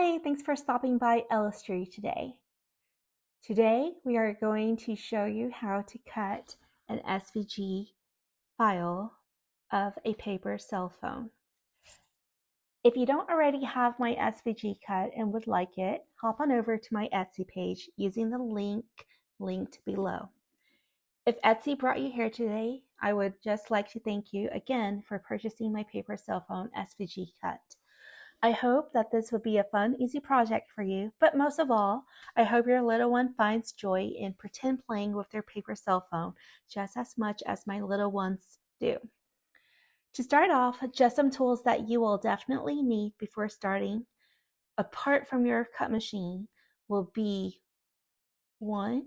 Hi, thanks for stopping by Illustrate today. Today we are going to show you how to cut an SVG file of a paper cell phone. If you don't already have my SVG cut and would like it, hop on over to my Etsy page using the link linked below. If Etsy brought you here today, I would just like to thank you again for purchasing my paper cell phone SVG cut. I hope that this would be a fun, easy project for you, but most of all, I hope your little one finds joy in pretend playing with their paper cell phone just as much as my little ones do. To start off, just some tools that you will definitely need before starting, apart from your cut machine, will be 1,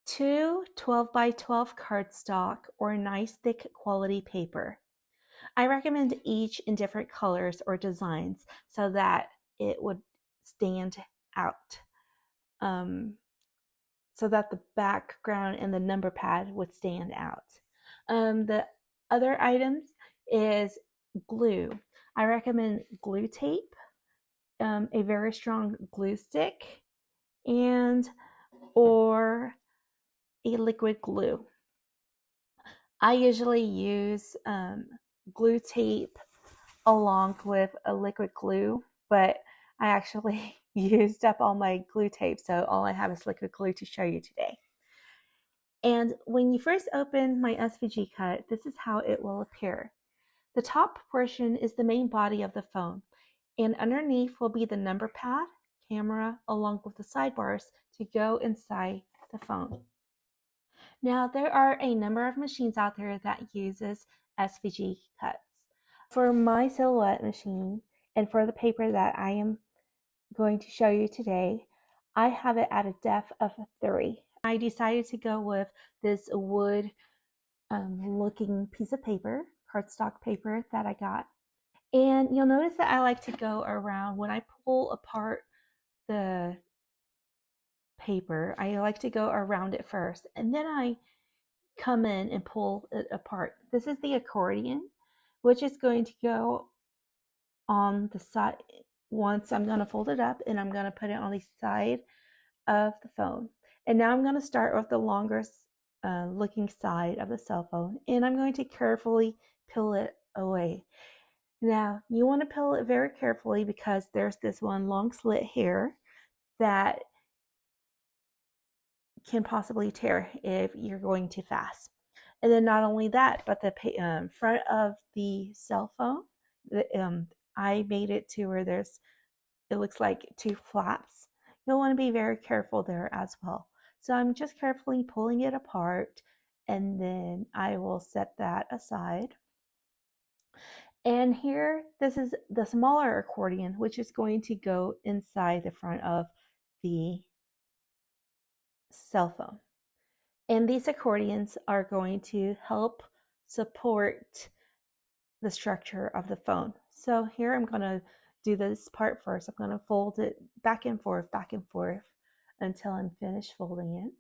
2 12 by 12 cardstock or nice thick quality paper. I recommend each in different colors or designs so that it would stand out. So that the background and the number pad would stand out. The other items is glue. I recommend glue tape, a very strong glue stick, and or a liquid glue. I usually use glue tape along with a liquid glue, but I actually used up all my glue tape, so all I have is liquid glue to show you today. And when you first open my SVG cut, this is how it will appear. The top portion is the main body of the phone, and underneath will be the number pad, camera, along with the sidebars to go inside the phone. Now, there are a number of machines out there that uses SVG cuts. For my Silhouette machine, and for the paper that I am going to show you today, I have it at a depth of 3. I decided to go with this wood looking piece of paper, cardstock paper that I got. And you'll notice that I like to go around when I pull apart the paper, I like to go around it first, and then I come in and pull it apart. This is the accordion, which is going to go on the side. Once I'm going to fold it up and I'm going to put it on the side of the phone. And now I'm going to start with the longest looking side of the cell phone, and I'm going to carefully peel it away. Now you want to peel it very carefully because there's this one long slit here that can possibly tear if you're going too fast. And then not only that, but the front of the cell phone, I made it to where it looks like 2 flaps. You'll want to be very careful there as well. So I'm just carefully pulling it apart, and then I will set that aside. And here, this is the smaller accordion, which is going to go inside the front of the cell phone. And these accordions are going to help support the structure of the phone. So here I'm going to do this part first. I'm going to fold it back and forth until I'm finished folding it.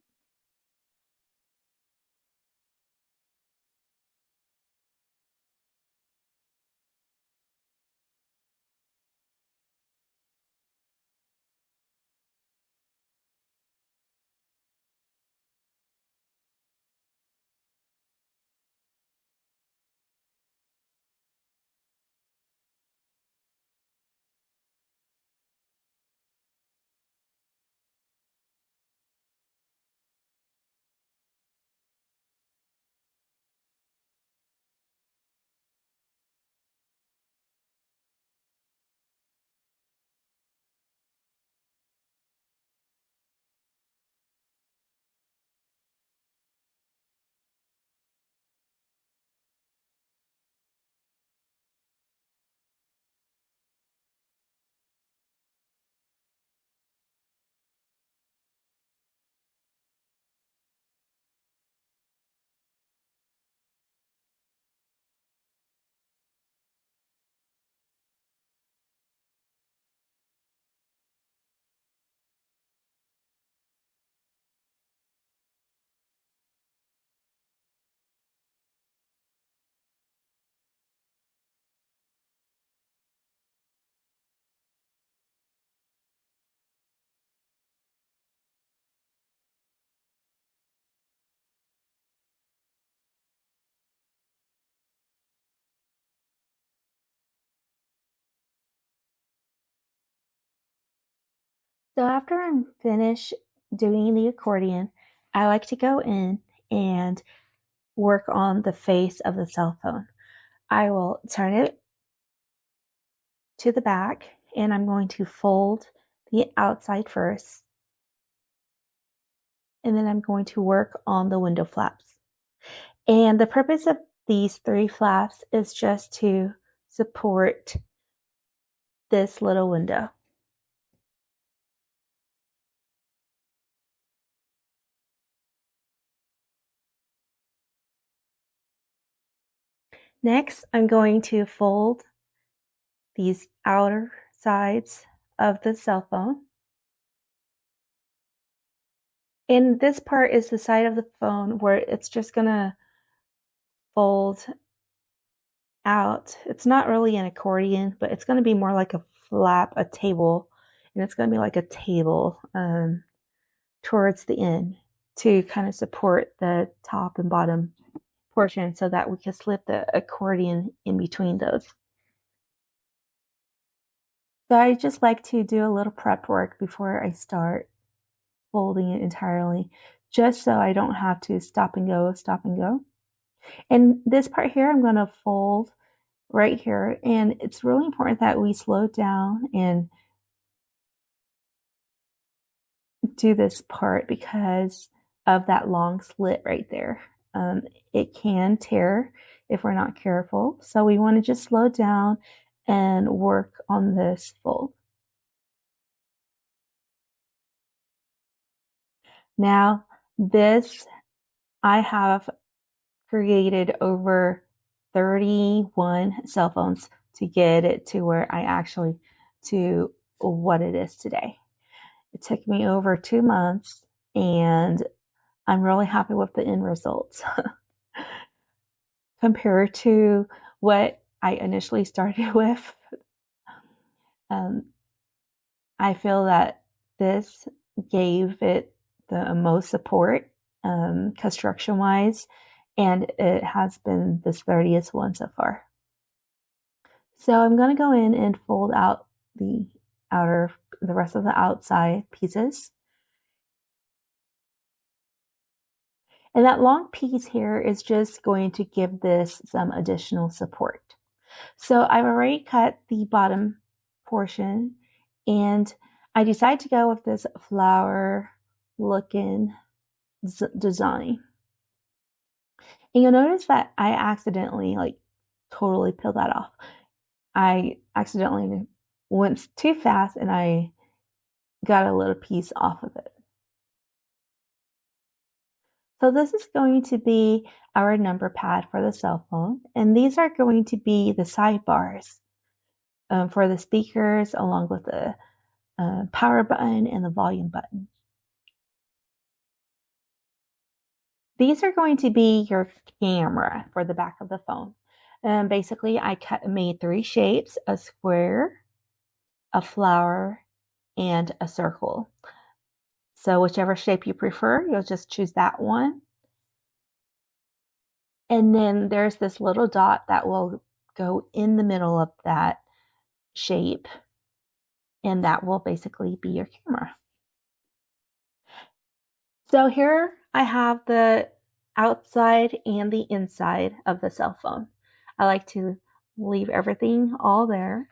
So after I'm finished doing the accordion, I like to go in and work on the face of the cell phone. I will turn it to the back and I'm going to fold the outside first, and then I'm going to work on the window flaps. And the purpose of these 3 flaps is just to support this little window. Next, I'm going to fold these outer sides of the cell phone. And this part is the side of the phone where it's just gonna fold out. It's not really an accordion, but it's gonna be more like a flap, a table, and it's gonna be like a table towards the end to kind of support the top and bottom portion so that we can slip the accordion in between those. So I just like to do a little prep work before I start folding it entirely, just so I don't have to stop and go, stop and go. And this part here, I'm going to fold right here. And it's really important that we slow down and do this part because of that long slit right there. It can tear if we're not careful. So we want to just slow down and work on this fold. Now, this I have created over 31 cell phones to get it to where I actually to what it is today. It took me over 2 months and I'm really happy with the end results compared to what I initially started with. Um, I feel that this gave it the most support construction wise, and it has been the sturdiest one so far. So I'm going to go in and fold out the the rest of the outside pieces. And that long piece here is just going to give this some additional support. So I've already cut the bottom portion and I decided to go with this flower looking design. And you'll notice that I accidentally totally peeled that off. I accidentally went too fast and I got a little piece off of it. So this is going to be our number pad for the cell phone. And these are going to be the sidebars for the speakers along with the power button and the volume button. These are going to be your camera for the back of the phone. Basically, I made 3 shapes, a square, a flower, and a circle. So whichever shape you prefer, you'll just choose that one. And then there's this little dot that will go in the middle of that shape, and that will basically be your camera. So here I have the outside and the inside of the cell phone. I like to leave everything all there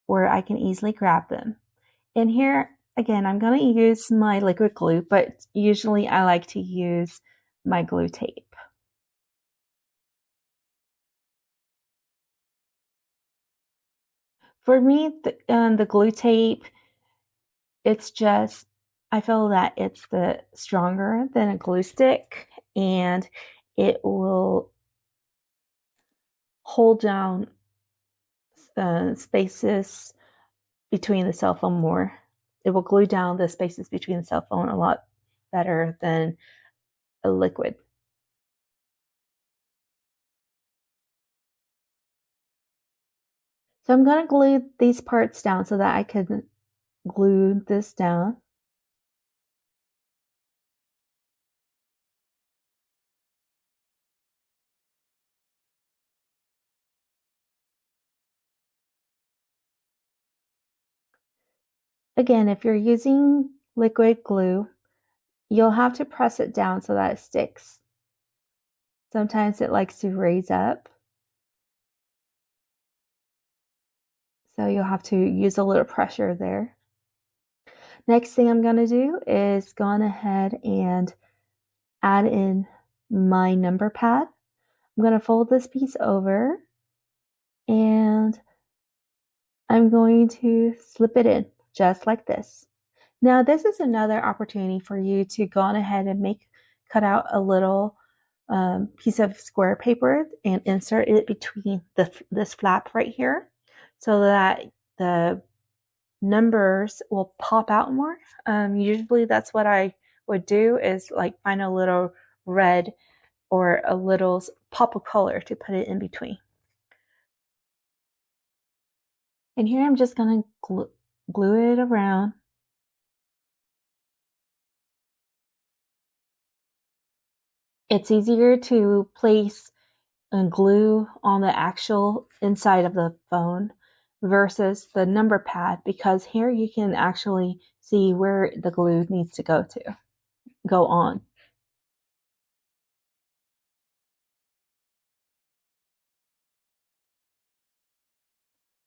where I can easily grab them. And here, again, I'm going to use my liquid glue, but usually I like to use my glue tape. For me, the glue tape, it's just, I feel that it's the stronger than a glue stick and it will hold down spaces between the cell phone more. It will glue down the spaces between the cell phone a lot better than a liquid. So I'm going to glue these parts down so that I can glue this down. Again, if you're using liquid glue, you'll have to press it down so that it sticks. Sometimes it likes to raise up, so you'll have to use a little pressure there. Next thing I'm going to do is go on ahead and add in my number pad. I'm going to fold this piece over and I'm going to slip it in just like this. Now this is another opportunity for you to go on ahead and cut out a little piece of square paper and insert it between this flap right here so that the numbers will pop out more. Usually that's what I would do, is like find a little red or a little pop of color to put it in between. And here I'm just going to glue it around. It's easier to place and glue on the actual inside of the phone versus the number pad, because here you can actually see where the glue needs to go on.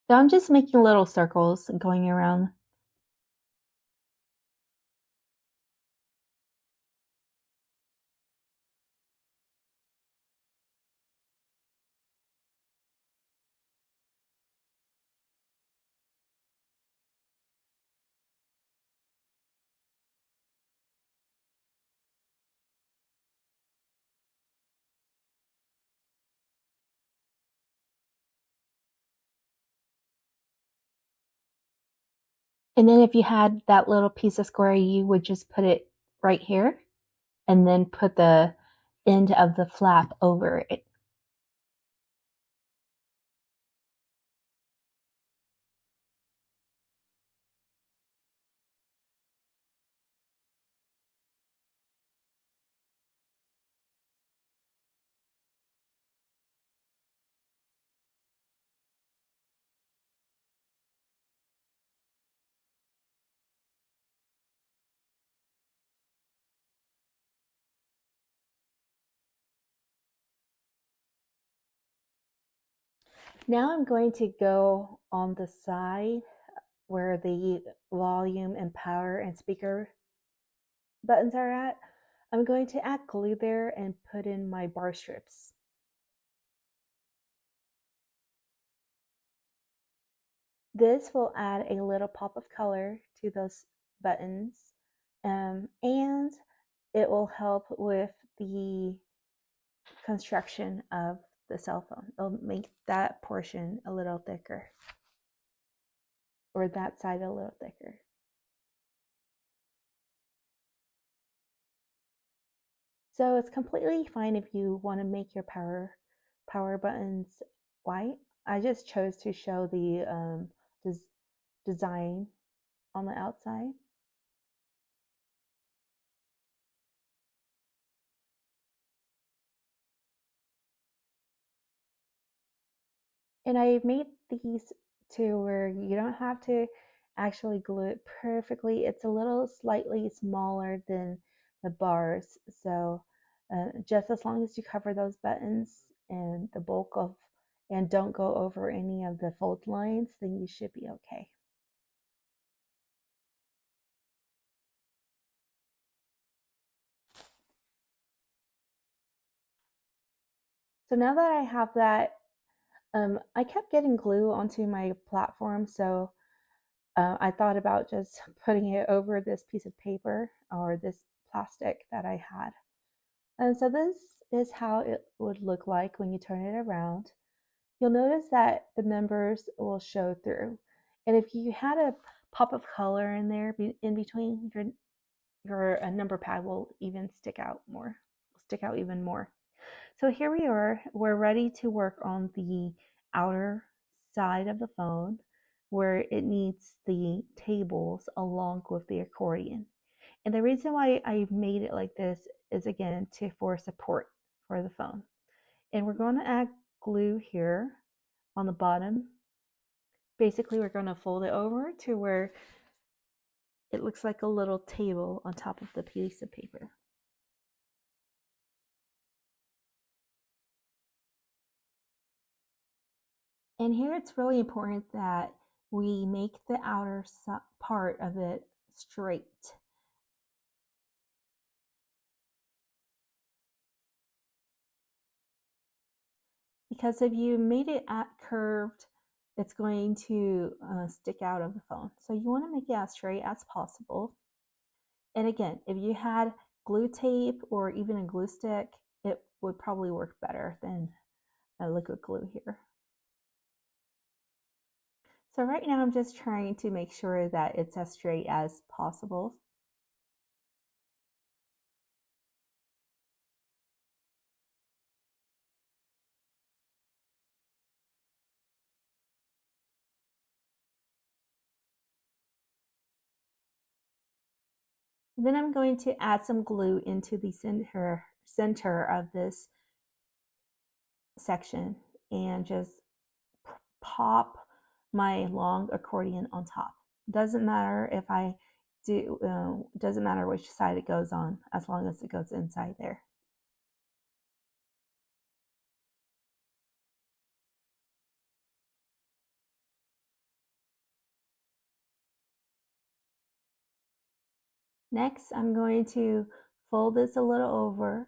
So I'm just making little circles going around. And then if you had that little piece of square, you would just put it right here and then put the end of the flap over it. Now I'm going to go on the side where the volume and power and speaker buttons are at. I'm going to add glue there and put in my bar strips. This will add a little pop of color to those buttons, and it will help with the construction of the cell phone. It'll make that portion a little thicker, or that side a little thicker. So it's completely fine if you want to make your power buttons white. I just chose to show the design on the outside. And I made these to where you don't have to actually glue it perfectly. It's a little slightly smaller than the bars. So just as long as you cover those buttons and the bulk of, and don't go over any of the fold lines, then you should be okay. So now that I have that, I kept getting glue onto my platform. So I thought about just putting it over this piece of paper or this plastic that I had. And so this is how it would look like when you turn it around. You'll notice that the numbers will show through. And if you had a pop of color in there in between, your number pad will even stick out even more. So here we are, we're ready to work on the outer side of the phone where it needs the tables along with the accordion. And the reason why I made it like this is, again, for support for the phone. And we're going to add glue here on the bottom. Basically, we're going to fold it over to where it looks like a little table on top of the piece of paper. And here it's really important that we make the outer part of it straight. Because if you made it curved, it's going to stick out of the phone. So you want to make it as straight as possible. And again, if you had glue tape or even a glue stick, it would probably work better than a liquid glue here. So right now I'm just trying to make sure that it's as straight as possible. Then I'm going to add some glue into the center of this section and just pop my long accordion on top. Doesn't matter if I do, doesn't matter which side it goes on, as long as it goes inside there. Next, I'm going to fold this a little over,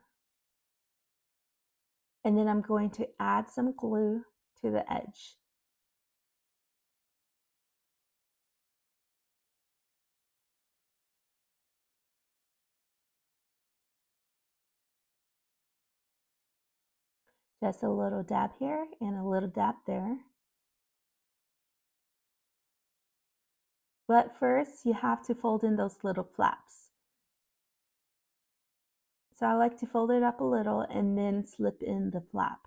and then I'm going to add some glue to the edge. Just a little dab here and a little dab there. But first, you have to fold in those little flaps. So I like to fold it up a little and then slip in the flap.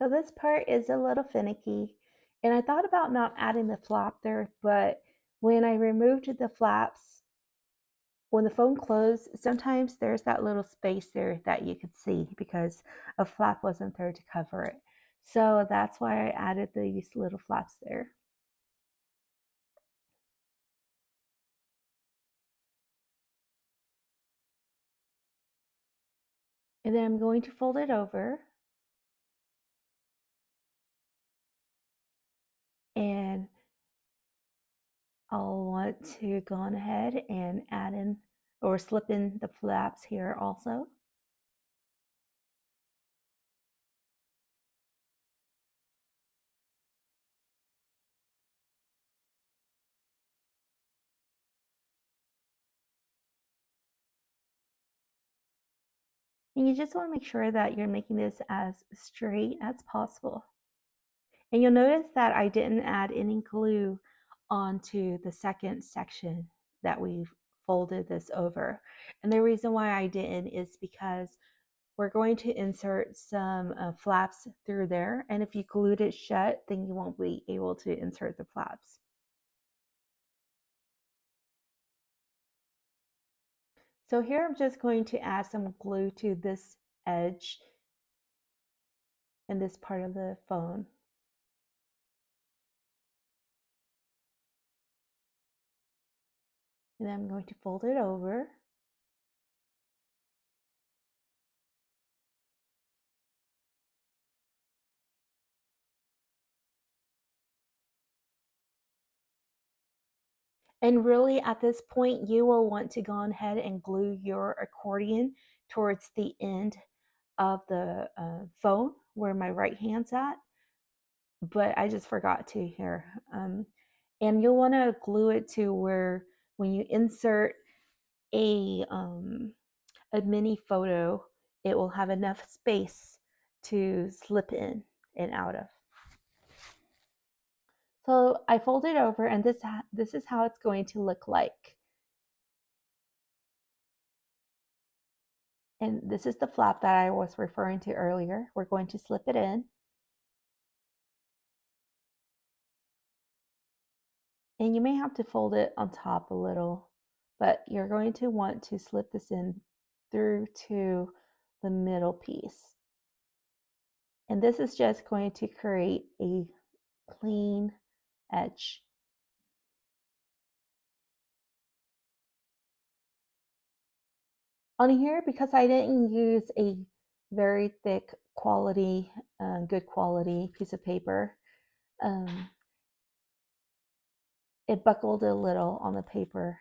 So this part is a little finicky, and I thought about not adding the flap there, but when I removed the flaps, when the phone closed, sometimes there's that little space there that you could see because a flap wasn't there to cover it. So that's why I added these little flaps there. And then I'm going to fold it over, and I'll want to go on ahead and add in or slip in the flaps here also. And you just want to make sure that you're making this as straight as possible. And you'll notice that I didn't add any glue onto the second section that we folded this over. And the reason why I didn't is because we're going to insert some flaps through there. And if you glued it shut, then you won't be able to insert the flaps. So here I'm just going to add some glue to this edge and this part of the phone. And then I'm going to fold it over. And really at this point, you will want to go ahead and glue your accordion towards the end of the phone where my right hand's at. But I just forgot to here. And you'll want to glue it to where when you insert a mini photo, it will have enough space to slip in and out of. So I fold it over, and this is how it's going to look like. And this is the flap that I was referring to earlier. We're going to slip it in. And you may have to fold it on top a little, but you're going to want to slip this in through to the middle piece. And this is just going to create a clean edge. On here, because I didn't use a very thick quality, good quality piece of paper, it buckled a little on the paper.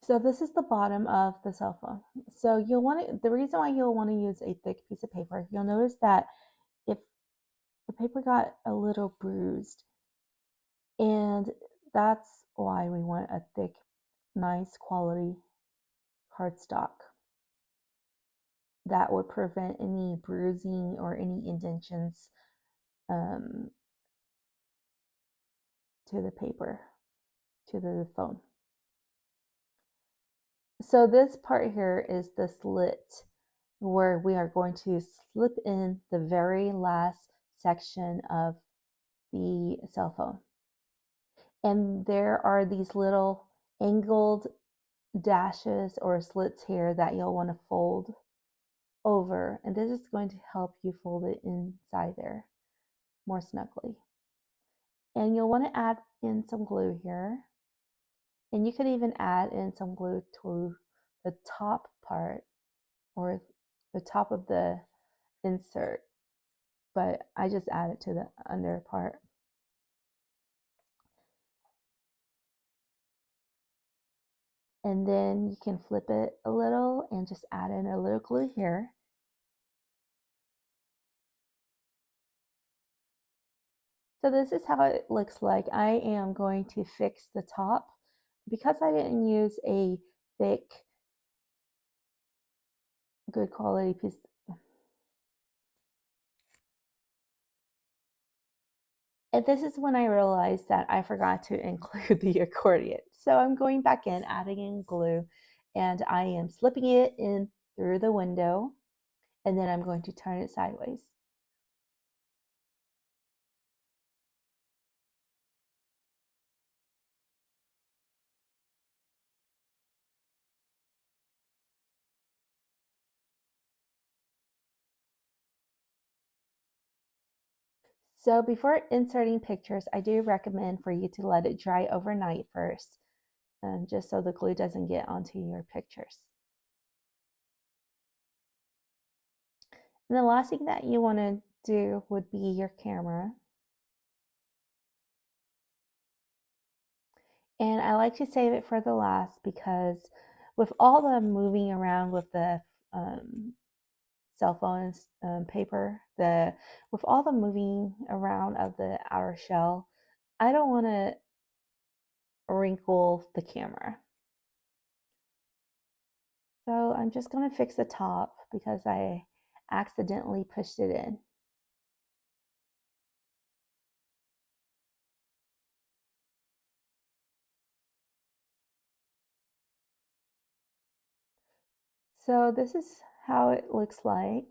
So this is the bottom of the cell phone. So you'll want to, the reason why you'll want to use a thick piece of paper, you'll notice that if the paper got a little bruised, and that's why we want a thick, nice quality cardstock that would prevent any bruising or any indentions to the paper, to the phone. So this part here is the slit where we are going to slip in the very last section of the cell phone. And there are these little angled dashes or slits here that you'll want to fold over, and this is going to help you fold it inside there more snugly. And you'll want to add in some glue here, and you could even add in some glue to the top part or the top of the insert, but I just add it to the under part. And then you can flip it a little and just add in a little glue here. So this is how it looks like. I am going to fix the top. Because I didn't use a thick, good quality piece. And this is when I realized that I forgot to include the accordion. So I'm going back in, adding in glue, and I am slipping it in through the window, and then I'm going to turn it sideways. So before inserting pictures, I do recommend for you to let it dry overnight first, just so the glue doesn't get onto your pictures. And the last thing that you want to do would be your camera. And I like to save it for the last because with all the moving around with the cell phones, paper, with all the moving around of the outer shell, I don't want to wrinkle the camera. So I'm just going to fix the top because I accidentally pushed it in. So this is how it looks like.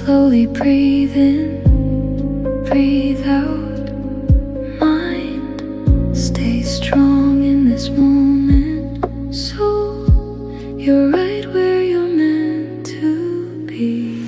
Slowly breathe in, breathe out. Mind, stay strong in this moment. So you're right where you're meant to be.